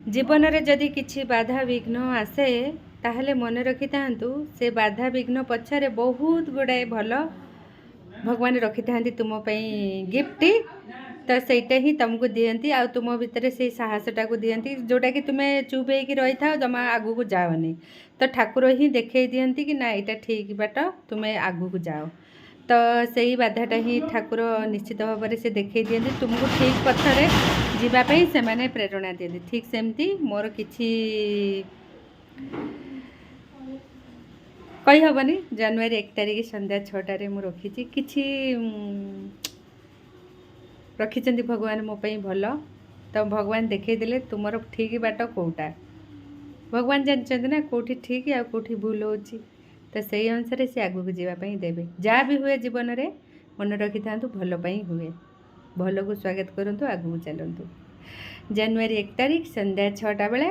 जीवन में जदि किछि बाधा विघ्न आसे ताहले मन रखि थांतु से बाधा विघ्न पछरे बहुत गुड़ाए भल भगवान रखि थांती तुम पई गिफ्ट। तो सेटा ही तुमको दियंती आ तुम भितर से साहसटा को दियंती जोटा कि तुम्हें चुप होकर रही था जमा आगू को जाओनी। तो ठाकुर ही देखे दियंती कि ना यहाँ ठीक बाट तुम्हें आगू को जाओ। तो सही बाधाटा ही ठाकुर निश्चित भाव से देखे दियंती तुमको ठीक पथरे जीवाई से माने प्रेरणा दियंती। ठीक सेमती मोर किछि कही हेनी जनवरी 1 तारिख संध्या 6टारे मु रखी किछि रखी भगवान मो पई भल। तो भगवान देखेदेले तुमर ठीक बाट कौटा भगवान जानते ना कौटी ठीक आ कौटी भूल होची। तो सही अनुसार से आगू को जावाई देवे जहाँ भी हुए जीवन में मन रखि था भल हुए भल को स्वागत करूँ आगू चलतु। जनवरी 1 तारिख संध्या 6टा बेले